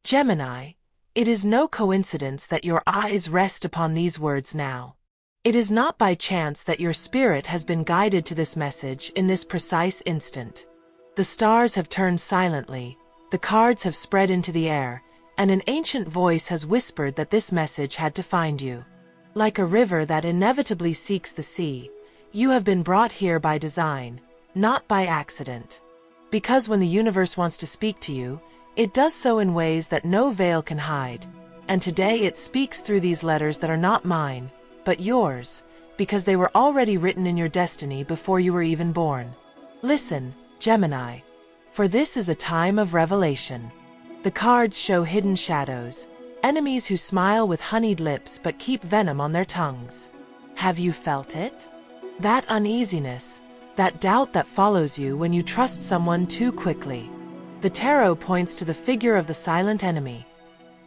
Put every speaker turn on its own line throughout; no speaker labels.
Gemini, it is no coincidence that your eyes rest upon these words now. It is not by chance that your spirit has been guided to this message in this precise instant. The stars have turned silently, the cards have spread into the air, and an ancient voice has whispered that this message had to find you. Like a river that inevitably seeks the sea, you have been brought here by design, not by accident. Because when the universe wants to speak to you, it does so in ways that no veil can hide, and today it speaks through these letters that are not mine, but yours, because they were already written in your destiny before you were even born. Listen, Gemini, for this is a time of revelation. The cards show hidden shadows, enemies who smile with honeyed lips but keep venom on their tongues. Have you felt it? That uneasiness, that doubt that follows you when you trust someone too quickly. The tarot points to the figure of the silent enemy.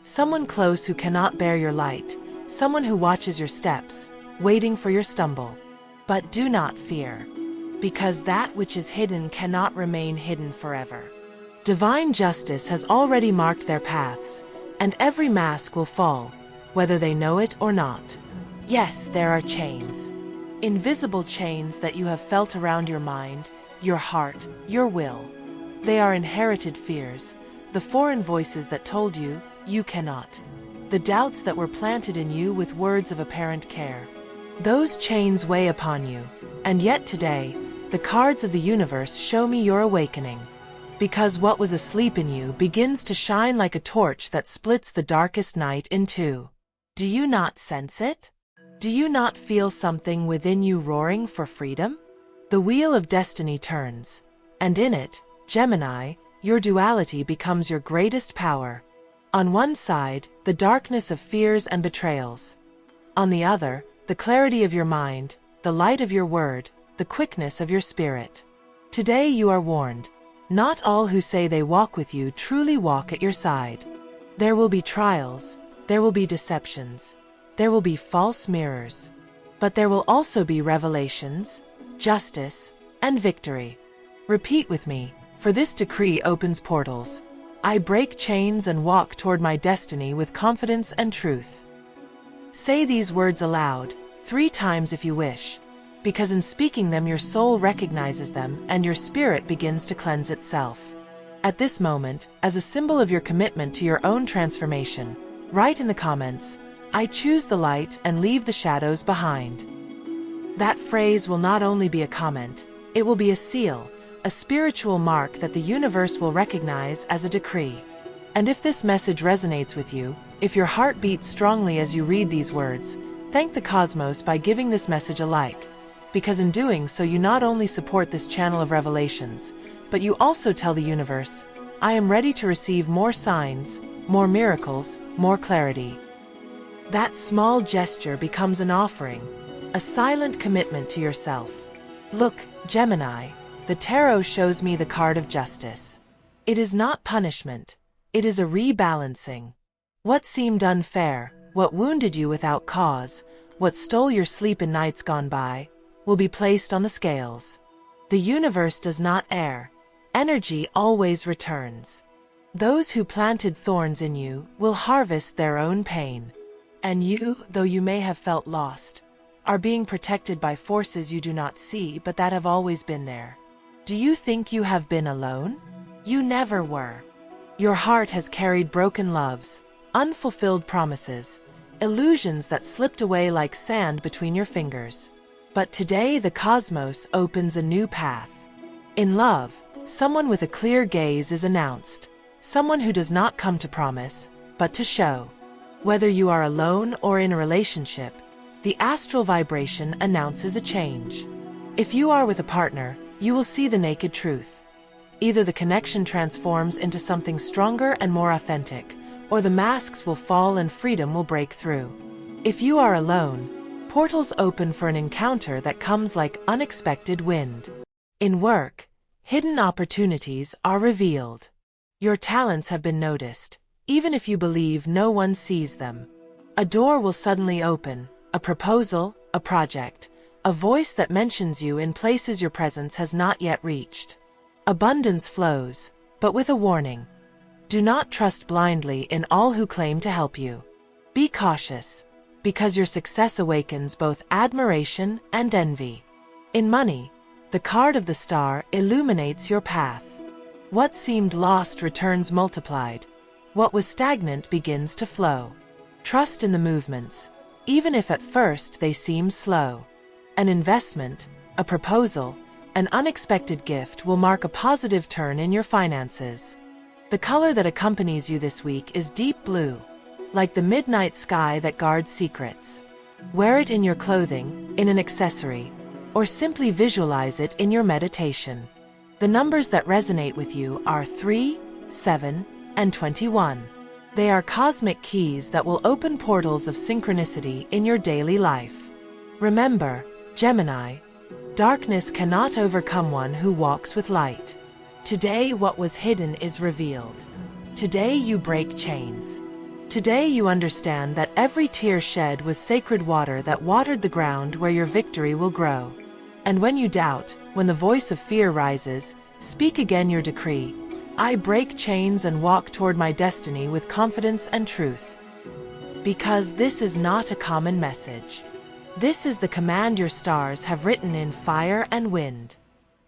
Someone close who cannot bear your light, someone who watches your steps, waiting for your stumble. But do not fear, because that which is hidden cannot remain hidden forever. Divine justice has already marked their paths, and every mask will fall, whether they know it or not. Yes, there are chains. Invisible chains that you have felt around your mind, your heart, your will. They are inherited fears, the foreign voices that told you, you cannot. The doubts that were planted in you with words of apparent care. Those chains weigh upon you, and yet today, the cards of the universe show me your awakening. Because what was asleep in you begins to shine like a torch that splits the darkest night in two. Do you not sense it? Do you not feel something within you roaring for freedom? The wheel of destiny turns, and in it, Gemini, your duality becomes your greatest power. On one side, the darkness of fears and betrayals. On the other, the clarity of your mind, the light of your word, the quickness of your spirit. Today you are warned. Not all who say they walk with you truly walk at your side. There will be trials, there will be deceptions, there will be false mirrors. But there will also be revelations, justice, and victory. Repeat with me, for this decree opens portals. I break chains and walk toward my destiny with confidence and truth. Say these words aloud, 3 times if you wish, because in speaking them your soul recognizes them and your spirit begins to cleanse itself. At this moment, as a symbol of your commitment to your own transformation, write in the comments, I choose the light and leave the shadows behind. That phrase will not only be a comment, it will be a seal, a spiritual mark that the universe will recognize as a decree. And if this message resonates with you, if your heart beats strongly as you read these words, thank the cosmos by giving this message a like. Because in doing so you not only support this channel of revelations, but you also tell the universe, I am ready to receive more signs, more miracles, more clarity. That small gesture becomes an offering, a silent commitment to yourself. Look, Gemini, the tarot shows me the card of justice. It is not punishment, it is a rebalancing. What seemed unfair, what wounded you without cause, what stole your sleep in nights gone by, will be placed on the scales. The universe does not err. Energy always returns. Those who planted thorns in you will harvest their own pain. And you, though you may have felt lost, are being protected by forces you do not see but that have always been there. Do you think you have been alone? You never were. Your heart has carried broken loves, unfulfilled promises, illusions that slipped away like sand between your fingers. But today the cosmos opens a new path. In love, someone with a clear gaze is announced, someone who does not come to promise, but to show. Whether you are alone or in a relationship, the astral vibration announces a change. If you are with a partner, you will see the naked truth. Either the connection transforms into something stronger and more authentic, or the masks will fall and freedom will break through. If you are alone, portals open for an encounter that comes like unexpected wind. In work, hidden opportunities are revealed. Your talents have been noticed, even if you believe no one sees them. A door will suddenly open, a proposal, a project, a voice that mentions you in places your presence has not yet reached. Abundance flows, but with a warning. Do not trust blindly in all who claim to help you. Be cautious, because your success awakens both admiration and envy. In money, the card of the star illuminates your path. What seemed lost returns multiplied. What was stagnant begins to flow. Trust in the movements, even if at first they seem slow. An investment, a proposal, an unexpected gift will mark a positive turn in your finances. The color that accompanies you this week is deep blue, like the midnight sky that guards secrets. Wear it in your clothing, in an accessory, or simply visualize it in your meditation. The numbers that resonate with you are 3, 7, and 21. They are cosmic keys that will open portals of synchronicity in your daily life. Remember, Gemini, darkness cannot overcome one who walks with light. Today what was hidden is revealed. Today you break chains. Today you understand that every tear shed was sacred water that watered the ground where your victory will grow. And when you doubt, when the voice of fear rises, speak again your decree. I break chains and walk toward my destiny with confidence and truth. Because this is not a common message. This is the command your stars have written in fire and wind.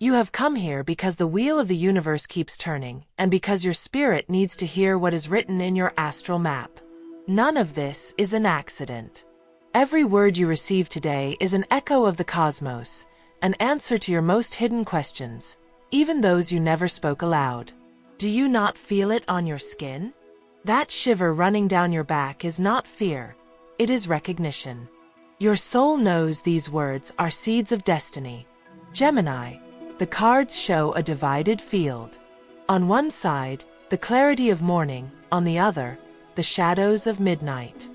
You have come here because the wheel of the universe keeps turning, and because your spirit needs to hear what is written in your astral map. None of this is an accident. Every word you receive today is an echo of the cosmos, an answer to your most hidden questions, even those you never spoke aloud. Do you not feel it on your skin? That shiver running down your back is not fear, it is recognition. Your soul knows these words are seeds of destiny. Gemini, the cards show a divided field. On one side, the clarity of morning, on the other, the shadows of midnight.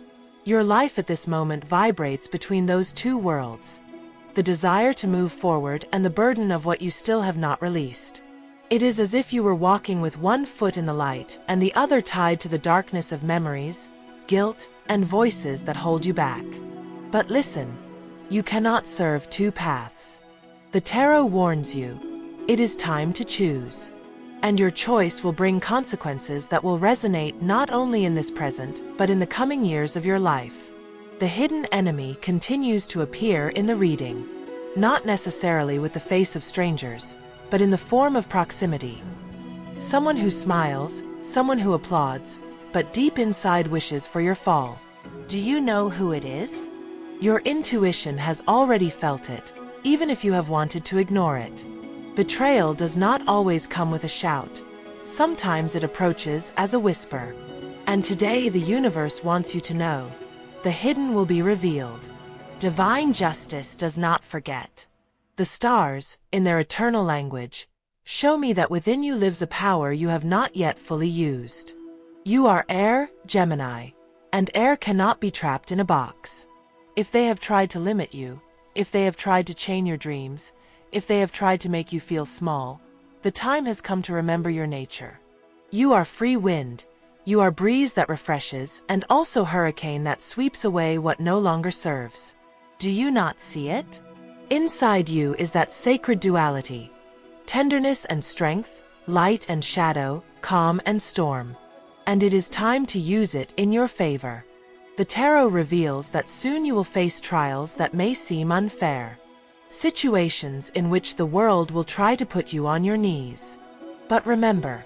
Your life at this moment vibrates between those two worlds. The desire to move forward and the burden of what you still have not released. It is as if you were walking with one foot in the light and the other tied to the darkness of memories, guilt, and voices that hold you back. But listen, you cannot serve two paths. The tarot warns you, it is time to choose. And your choice will bring consequences that will resonate not only in this present, but in the coming years of your life. The hidden enemy continues to appear in the reading. Not necessarily with the face of strangers, but in the form of proximity. Someone who smiles, someone who applauds, but deep inside wishes for your fall. Do you know who it is? Your intuition has already felt it, even if you have wanted to ignore it. Betrayal does not always come with a shout. Sometimes it approaches as a whisper. And today the universe wants you to know. The hidden will be revealed. Divine justice does not forget. The stars, in their eternal language, show me that within you lives a power you have not yet fully used. You are air, Gemini, and air cannot be trapped in a box. If they have tried to limit you, if they have tried to chain your dreams, if they have tried to make you feel small, the time has come to remember your nature. You are free wind, you are breeze that refreshes, and also hurricane that sweeps away what no longer serves. Do you not see it? Inside you is that sacred duality, tenderness and strength, light and shadow, calm and storm. And it is time to use it in your favor. The tarot reveals that soon you will face trials that may seem unfair. Situations in which the world will try to put you on your knees. But remember,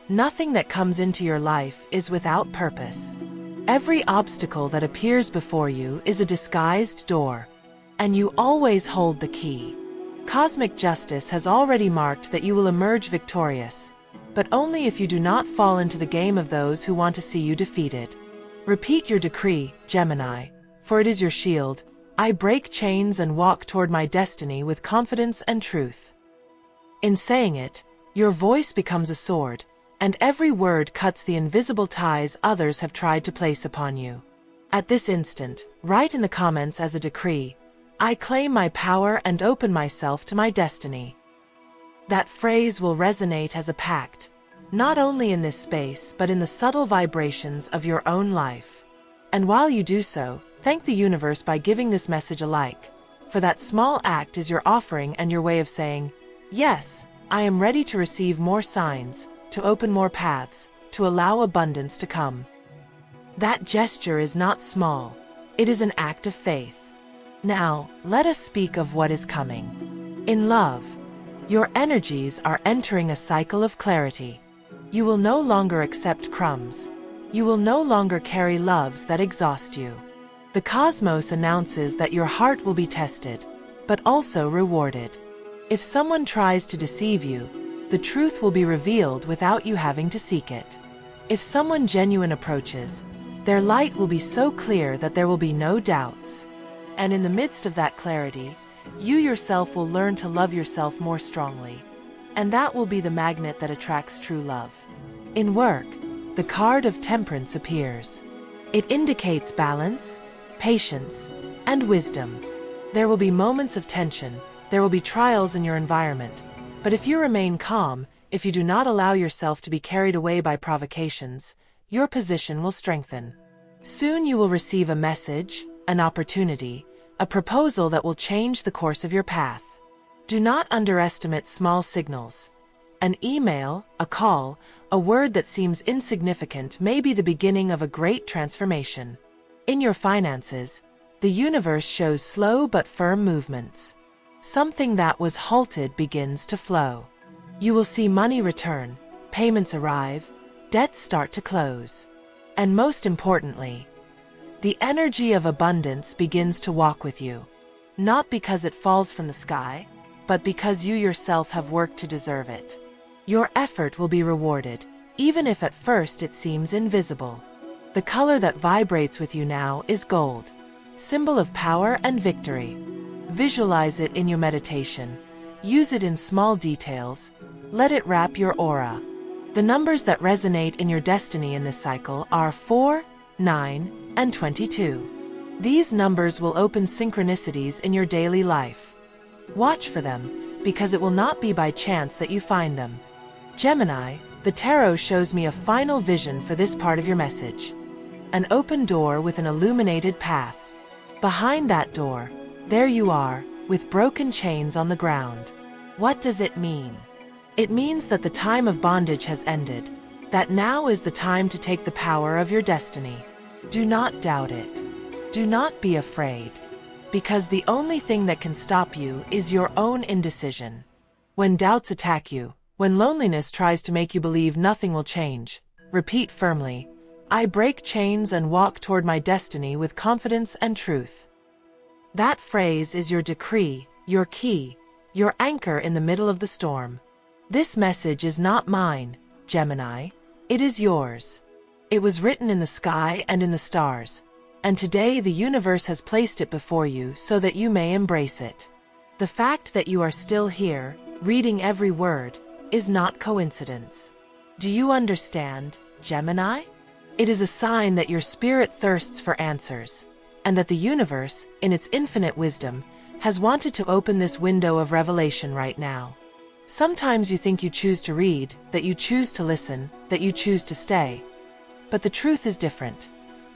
nothing that comes into your life is without purpose. Every obstacle that appears before you is a disguised door. And you always hold the key. Cosmic justice has already marked that you will emerge victorious, but only if you do not fall into the game of those who want to see you defeated. Repeat your decree, Gemini, for it is your shield. I break chains and walk toward my destiny with confidence and truth. In saying it, your voice becomes a sword, and every word cuts the invisible ties others have tried to place upon you. At this instant, write in the comments as a decree, I claim my power and open myself to my destiny. That phrase will resonate as a pact, not only in this space but in the subtle vibrations of your own life. And while you do so, thank the universe by giving this message a like, for that small act is your offering and your way of saying, yes, I am ready to receive more signs, to open more paths, to allow abundance to come. That gesture is not small. It is an act of faith. Now, let us speak of what is coming. In love, your energies are entering a cycle of clarity. You will no longer accept crumbs. You will no longer carry loves that exhaust you. The cosmos announces that your heart will be tested, but also rewarded. If someone tries to deceive you, the truth will be revealed without you having to seek it. If someone genuine approaches, their light will be so clear that there will be no doubts. And in the midst of that clarity, you yourself will learn to love yourself more strongly. And that will be the magnet that attracts true love. In work, the card of Temperance appears. It indicates balance, patience, and wisdom. There will be moments of tension, there will be trials in your environment, but if you remain calm, if you do not allow yourself to be carried away by provocations, your position will strengthen. Soon you will receive a message, an opportunity, a proposal that will change the course of your path. Do not underestimate small signals. An email, a call, a word that seems insignificant may be the beginning of a great transformation. In your finances, the universe shows slow but firm movements. Something that was halted begins to flow. You will see money return, payments arrive, debts start to close. And most importantly, the energy of abundance begins to walk with you. Not because it falls from the sky, but because you yourself have worked to deserve it. Your effort will be rewarded, even if at first it seems invisible. The color that vibrates with you now is gold, symbol of power and victory. Visualize it in your meditation. Use it in small details. Let it wrap your aura. The numbers that resonate in your destiny in this cycle are 4, 9, and 22. These numbers will open synchronicities in your daily life. Watch for them, because it will not be by chance that you find them. Gemini, the tarot shows me a final vision for this part of your message. An open door with an illuminated path. Behind that door, there you are, with broken chains on the ground. What does it mean? It means that the time of bondage has ended, that now is the time to take the power of your destiny. Do not doubt it. Do not be afraid. Because the only thing that can stop you is your own indecision. When doubts attack you, when loneliness tries to make you believe nothing will change, repeat firmly, I break chains and walk toward my destiny with confidence and truth. That phrase is your decree, your key, your anchor in the middle of the storm. This message is not mine, Gemini. It is yours. It was written in the sky and in the stars, and today the universe has placed it before you so that you may embrace it. The fact that you are still here, reading every word, is not coincidence. Do you understand, Gemini? It is a sign that your spirit thirsts for answers, and that the universe, in its infinite wisdom, has wanted to open this window of revelation right now. Sometimes you think you choose to read, that you choose to listen, that you choose to stay. But the truth is different.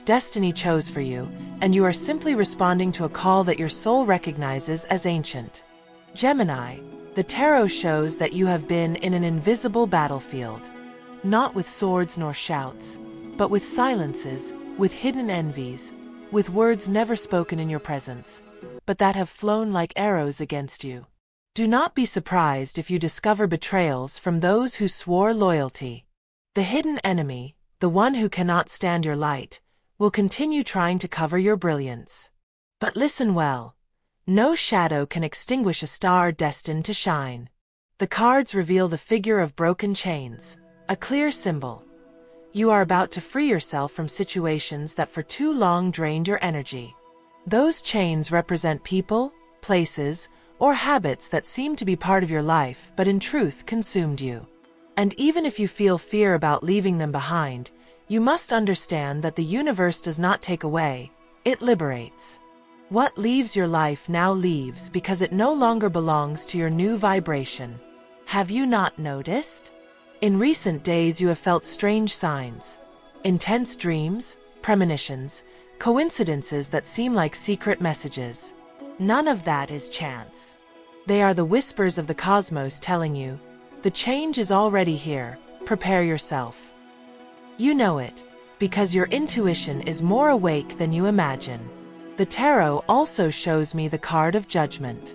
Destiny chose for you, and you are simply responding to a call that your soul recognizes as ancient. Gemini, the tarot shows that you have been in an invisible battlefield. Not with swords nor shouts, but with silences, with hidden envies, with words never spoken in your presence, but that have flown like arrows against you. Do not be surprised if you discover betrayals from those who swore loyalty. The hidden enemy, the one who cannot stand your light, will continue trying to cover your brilliance. But listen well. No shadow can extinguish a star destined to shine. The cards reveal the figure of broken chains, a clear symbol. You are about to free yourself from situations that for too long drained your energy. Those chains represent people, places, or habits that seem to be part of your life but in truth consumed you. And even if you feel fear about leaving them behind, you must understand that the universe does not take away, it liberates. What leaves your life now leaves because it no longer belongs to your new vibration. Have you not noticed? In recent days you have felt strange signs, intense dreams, premonitions, coincidences that seem like secret messages. None of that is chance. They are the whispers of the cosmos telling you, the change is already here, prepare yourself. You know it, because your intuition is more awake than you imagine. The tarot also shows me the card of judgment.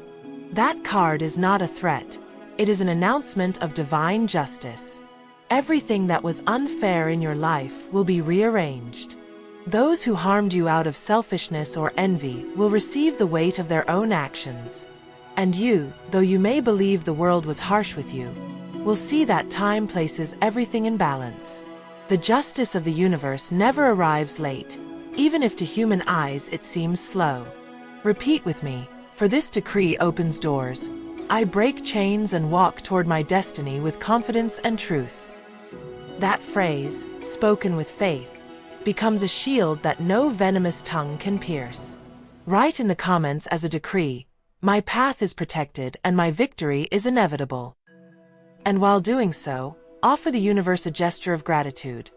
That card is not a threat. It is an announcement of divine justice. Everything that was unfair in your life will be rearranged. Those who harmed you out of selfishness or envy will receive the weight of their own actions. And you, though you may believe the world was harsh with you, will see that time places everything in balance. The justice of the universe never arrives late, even if to human eyes it seems slow. Repeat with me, for this decree opens doors. I break chains and walk toward my destiny with confidence and truth. That phrase, spoken with faith, becomes a shield that no venomous tongue can pierce. Write in the comments as a decree, my path is protected and my victory is inevitable. And while doing so, offer the universe a gesture of gratitude.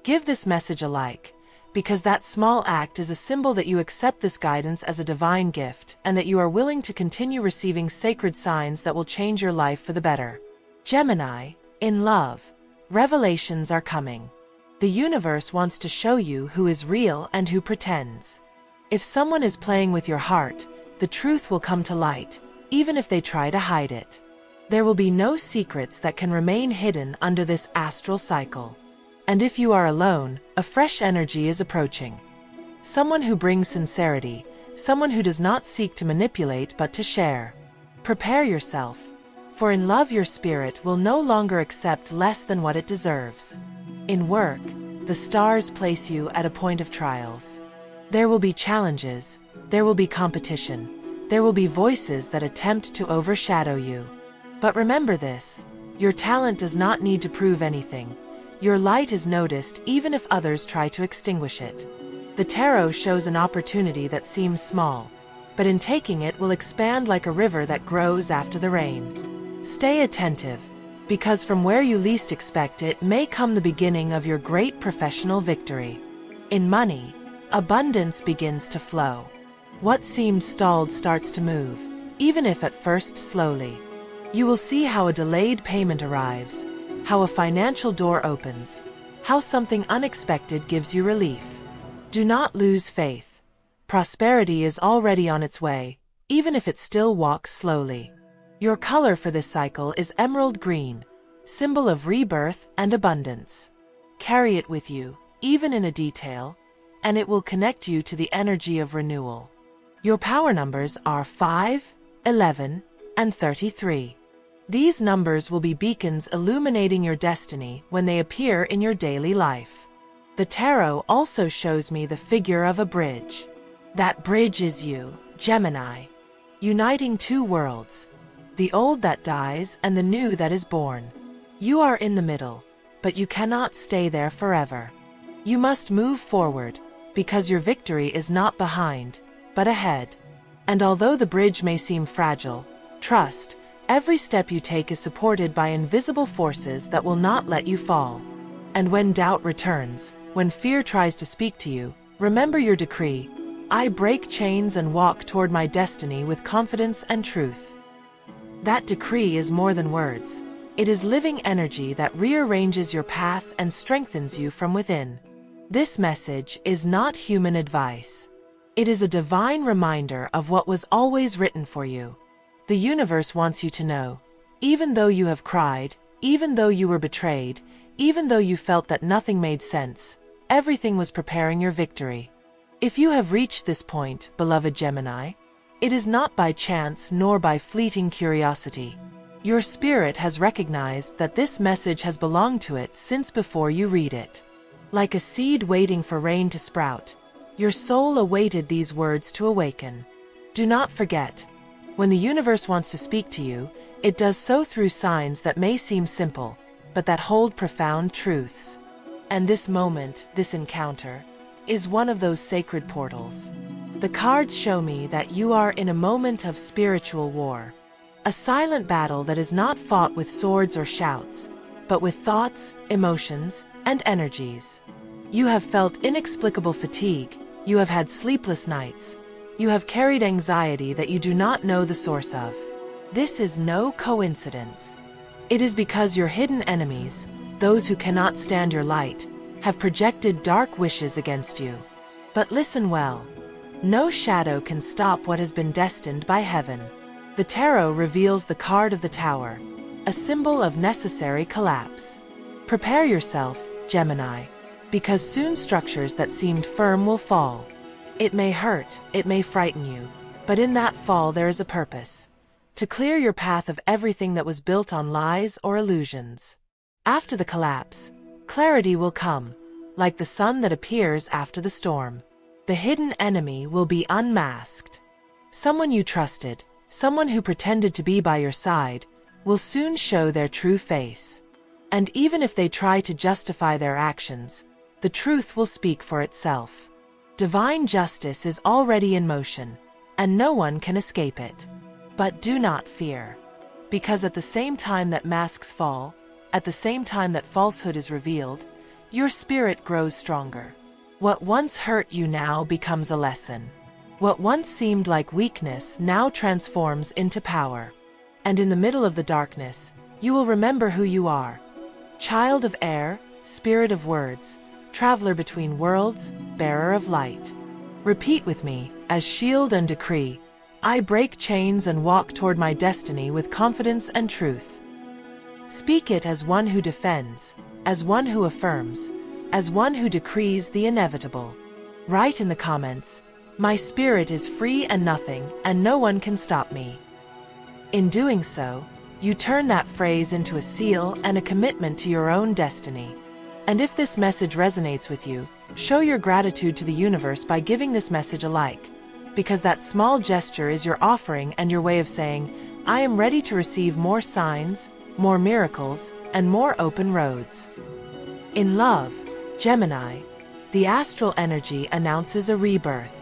Give this message a like, because that small act is a symbol that you accept this guidance as a divine gift and that you are willing to continue receiving sacred signs that will change your life for the better. Gemini, in love, revelations are coming. The universe wants to show you who is real and who pretends. If someone is playing with your heart, the truth will come to light, even if they try to hide it. There will be no secrets that can remain hidden under this astral cycle. And if you are alone, a fresh energy is approaching. Someone who brings sincerity, someone who does not seek to manipulate but to share. Prepare yourself, for in love your spirit will no longer accept less than what it deserves. In work, the stars place you at a point of trials. There will be challenges, there will be competition, there will be voices that attempt to overshadow you. But remember this, your talent does not need to prove anything. Your light is noticed even if others try to extinguish it. The tarot shows an opportunity that seems small, but in taking it will expand like a river that grows after the rain. Stay attentive, because from where you least expect it may come the beginning of your great professional victory. In money, abundance begins to flow. What seemed stalled starts to move, even if at first slowly. You will see how a delayed payment arrives, how a financial door opens, how something unexpected gives you relief. Do not lose faith. Prosperity is already on its way, even if it still walks slowly. Your color for this cycle is emerald green, symbol of rebirth and abundance. Carry it with you, even in a detail, and it will connect you to the energy of renewal. Your power numbers are 5, 11, and 33. These numbers will be beacons illuminating your destiny when they appear in your daily life. The tarot also shows me the figure of a bridge. That bridge is you, Gemini, uniting two worlds, the old that dies and the new that is born. You are in the middle, but you cannot stay there forever. You must move forward, because your victory is not behind, but ahead. And although the bridge may seem fragile, trust, every step you take is supported by invisible forces that will not let you fall. And when doubt returns, when fear tries to speak to you, remember your decree. I break chains and walk toward my destiny with confidence and truth. That decree is more than words. It is living energy that rearranges your path and strengthens you from within. This message is not human advice. It is a divine reminder of what was always written for you. The universe wants you to know, even though you have cried, even though you were betrayed, even though you felt that nothing made sense, everything was preparing your victory. If you have reached this point, beloved Gemini, it is not by chance nor by fleeting curiosity. Your spirit has recognized that this message has belonged to it since before you read it. Like a seed waiting for rain to sprout, your soul awaited these words to awaken. Do not forget, when the universe wants to speak to you, it does so through signs that may seem simple, but that hold profound truths. And this moment, this encounter, is one of those sacred portals. The cards show me that you are in a moment of spiritual war. A silent battle that is not fought with swords or shouts, but with thoughts, emotions, and energies. You have felt inexplicable fatigue, you have had sleepless nights, you have carried anxiety that you do not know the source of. This is no coincidence. It is because your hidden enemies, those who cannot stand your light, have projected dark wishes against you. But listen well. No shadow can stop what has been destined by heaven. The tarot reveals the card of the Tower, a symbol of necessary collapse. Prepare yourself, Gemini, because soon structures that seemed firm will fall. It may hurt, it may frighten you, but in that fall there is a purpose: to clear your path of everything that was built on lies or illusions. After the collapse, clarity will come, like the sun that appears after the storm. The hidden enemy will be unmasked. Someone you trusted, someone who pretended to be by your side, will soon show their true face. And even if they try to justify their actions, the truth will speak for itself. Divine justice is already in motion, and no one can escape it. But do not fear, because at the same time that masks fall, at the same time that falsehood is revealed, your spirit grows stronger. What once hurt you now becomes a lesson. What once seemed like weakness now transforms into power. And in the middle of the darkness, you will remember who you are. Child of air, spirit of words, traveler between worlds, bearer of light. Repeat with me, as shield and decree, I break chains and walk toward my destiny with confidence and truth. Speak it as one who defends, as one who affirms, as one who decrees the inevitable. Write in the comments, my spirit is free and nothing, and no one can stop me. In doing so, you turn that phrase into a seal and a commitment to your own destiny. And if this message resonates with you, show your gratitude to the universe by giving this message a like, because that small gesture is your offering and your way of saying, I am ready to receive more signs, more miracles, and more open roads. In love, Gemini, the astral energy announces a rebirth.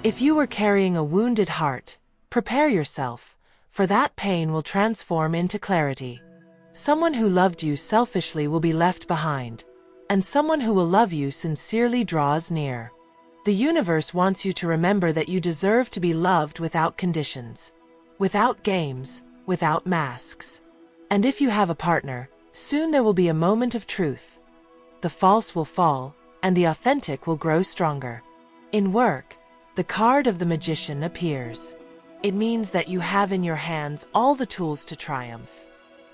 If you were carrying a wounded heart, prepare yourself, for that pain will transform into clarity. Someone who loved you selfishly will be left behind, and someone who will love you sincerely draws near. The universe wants you to remember that you deserve to be loved without conditions, without games, without masks. And if you have a partner, soon there will be a moment of truth. The false will fall, and the authentic will grow stronger. In work, the card of the Magician appears. It means that you have in your hands all the tools to triumph.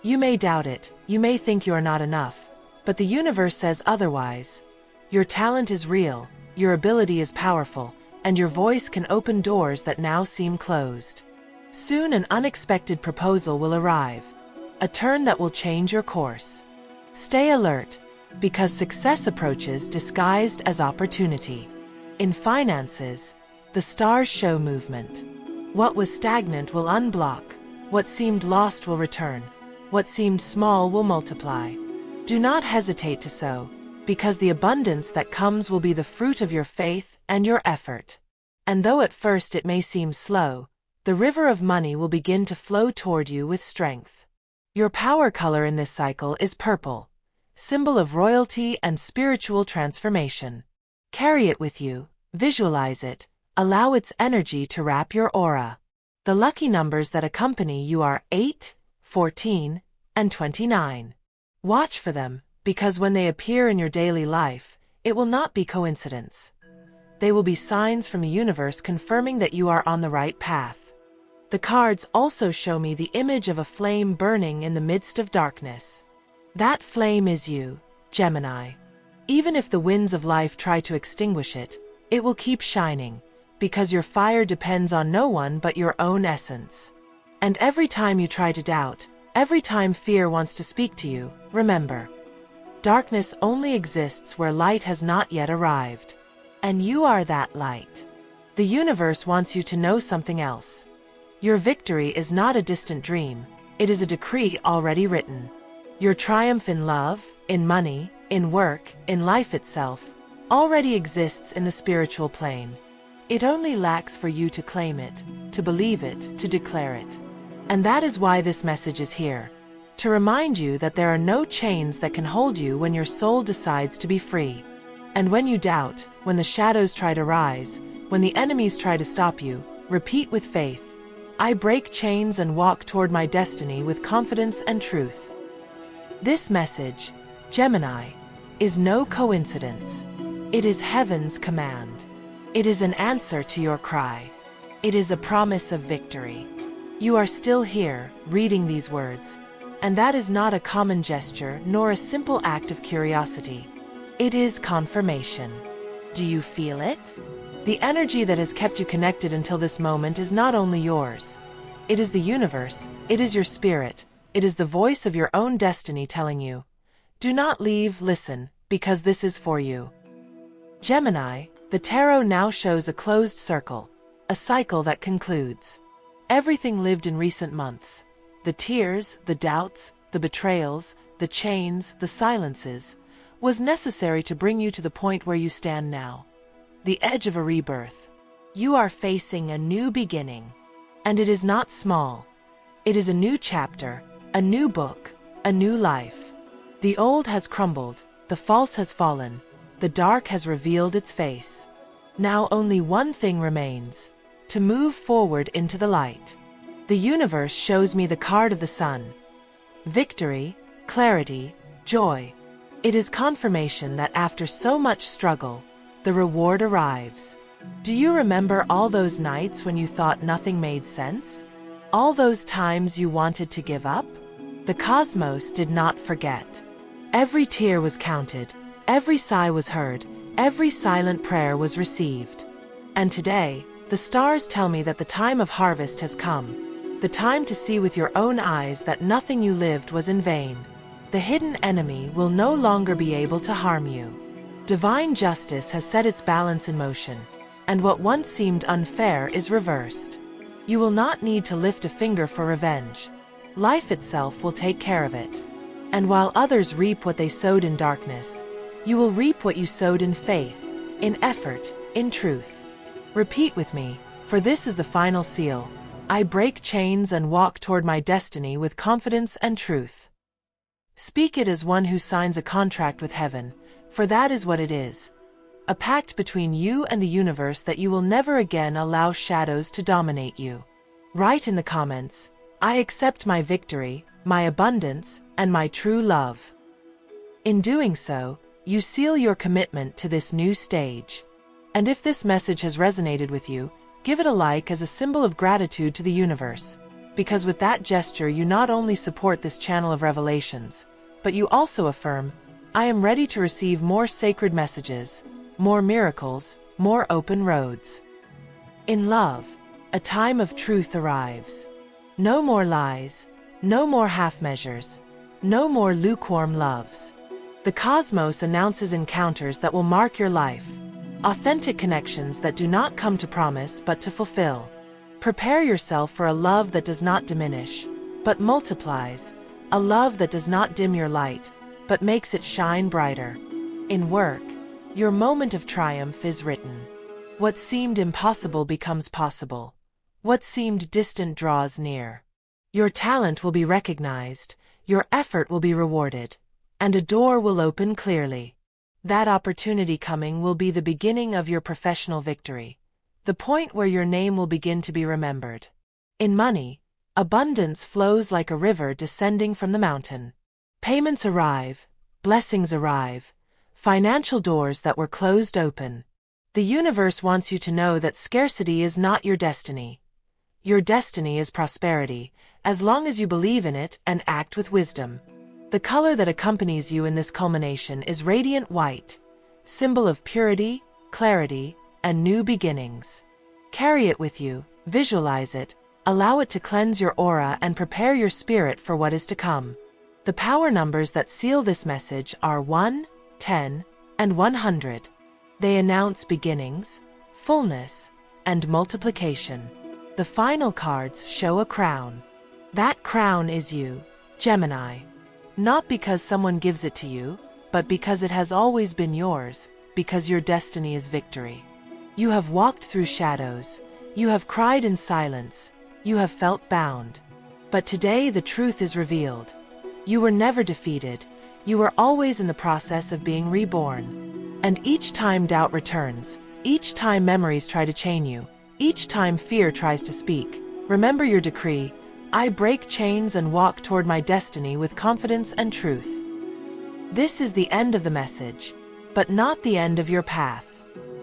You may doubt it, you may think you are not enough, but the universe says otherwise. Your talent is real, your ability is powerful, and your voice can open doors that now seem closed. Soon an unexpected proposal will arrive, a turn that will change your course. Stay alert, because success approaches disguised as opportunity. In finances, the stars show movement. What was stagnant will unblock, what seemed lost will return, what seemed small will multiply. Do not hesitate to sow, because the abundance that comes will be the fruit of your faith and your effort. And though at first it may seem slow, the river of money will begin to flow toward you with strength. Your power color in this cycle is purple, symbol of royalty and spiritual transformation. Carry it with you, visualize it, allow its energy to wrap your aura. The lucky numbers that accompany you are 8, 14, and 29. Watch for them, because when they appear in your daily life, it will not be coincidence. They will be signs from the universe confirming that you are on the right path. The cards also show me the image of a flame burning in the midst of darkness. That flame is you, Gemini. Even if the winds of life try to extinguish it, it will keep shining, because your fire depends on no one but your own essence. And every time you try to doubt, every time fear wants to speak to you, remember, darkness only exists where light has not yet arrived. And you are that light. The universe wants you to know something else. Your victory is not a distant dream, it is a decree already written. Your triumph in love, in money, in work, in life itself, already exists in the spiritual plane. It only lacks for you to claim it, to believe it, to declare it. And that is why this message is here, to remind you that there are no chains that can hold you when your soul decides to be free. And when you doubt, when the shadows try to rise, when the enemies try to stop you, repeat with faith, I break chains and walk toward my destiny with confidence and truth. This message, Gemini, is no coincidence. It is heaven's command. It is an answer to your cry. It is a promise of victory. You are still here, reading these words, and that is not a common gesture nor a simple act of curiosity. It is confirmation. Do you feel it? The energy that has kept you connected until this moment is not only yours. It is the universe, it is your spirit, it is the voice of your own destiny telling you, do not leave, listen, because this is for you. Gemini, the tarot now shows a closed circle, a cycle that concludes. Everything lived in recent months. The tears, the doubts, the betrayals, the chains, the silences, was necessary to bring you to the point where you stand now. The edge of a rebirth. You are facing a new beginning. And it is not small. It is a new chapter, a new book, a new life. The old has crumbled, the false has fallen, the dark has revealed its face. Now only one thing remains, to move forward into the light. The universe shows me the card of the sun. Victory, clarity, joy. It is confirmation that after so much struggle, the reward arrives. Do you remember all those nights when you thought nothing made sense? All those times you wanted to give up? The cosmos did not forget. Every tear was counted, every sigh was heard, every silent prayer was received. And today, the stars tell me that the time of harvest has come. The time to see with your own eyes that nothing you lived was in vain. The hidden enemy will no longer be able to harm you. Divine justice has set its balance in motion, and what once seemed unfair is reversed. You will not need to lift a finger for revenge. Life itself will take care of it. And while others reap what they sowed in darkness, you will reap what you sowed in faith, in effort, in truth. Repeat with me, for this is the final seal. I break chains and walk toward my destiny with confidence and truth. Speak it as one who signs a contract with heaven, for that is what it is. A pact between you and the universe that you will never again allow shadows to dominate you. Write in the comments, I accept my victory, my abundance, and my true love. In doing so, you seal your commitment to this new stage. And if this message has resonated with you, give it a like as a symbol of gratitude to the universe, because with that gesture you not only support this channel of revelations, but you also affirm, I am ready to receive more sacred messages, more miracles, more open roads. In love, a time of truth arrives. No more lies, no more half measures, no more lukewarm loves. The cosmos announces encounters that will mark your life, authentic connections that do not come to promise but to fulfill. Prepare yourself for a love that does not diminish, but multiplies, a love that does not dim your light, but makes it shine brighter. In work, your moment of triumph is written. What seemed impossible becomes possible. What seemed distant draws near. Your talent will be recognized, your effort will be rewarded, and a door will open clearly. That opportunity coming will be the beginning of your professional victory, the point where your name will begin to be remembered. In money, abundance flows like a river descending from the mountain. Payments arrive, blessings arrive, financial doors that were closed open. The universe wants you to know that scarcity is not your destiny. Your destiny is prosperity, as long as you believe in it and act with wisdom. The color that accompanies you in this culmination is radiant white, symbol of purity, clarity, and new beginnings. Carry it with you, visualize it, allow it to cleanse your aura and prepare your spirit for what is to come. The power numbers that seal this message are 1, 10, and 100. They announce beginnings, fullness, and multiplication. The final cards show a crown. That crown is you, Gemini. Not because someone gives it to you, but because it has always been yours, because your destiny is victory. You have walked through shadows, you have cried in silence, you have felt bound. But today the truth is revealed. You were never defeated, you were always in the process of being reborn. And each time doubt returns, each time memories try to chain you, each time fear tries to speak, remember your decree, I break chains and walk toward my destiny with confidence and truth. This is the end of the message, but not the end of your path.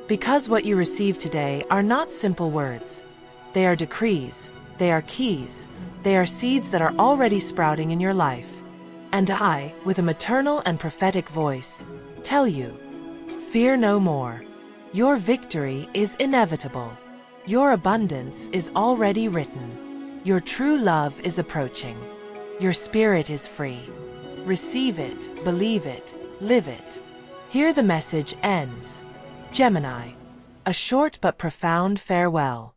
Because what you receive today are not simple words. They are decrees, they are keys, they are seeds that are already sprouting in your life. And I, with a maternal and prophetic voice, tell you, fear no more. Your victory is inevitable. Your abundance is already written. Your true love is approaching. Your spirit is free. Receive it, believe it, live it. Here the message ends. Gemini, a short but profound farewell.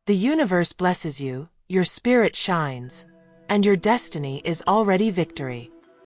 The universe blesses you, your spirit shines, and your destiny is already victory.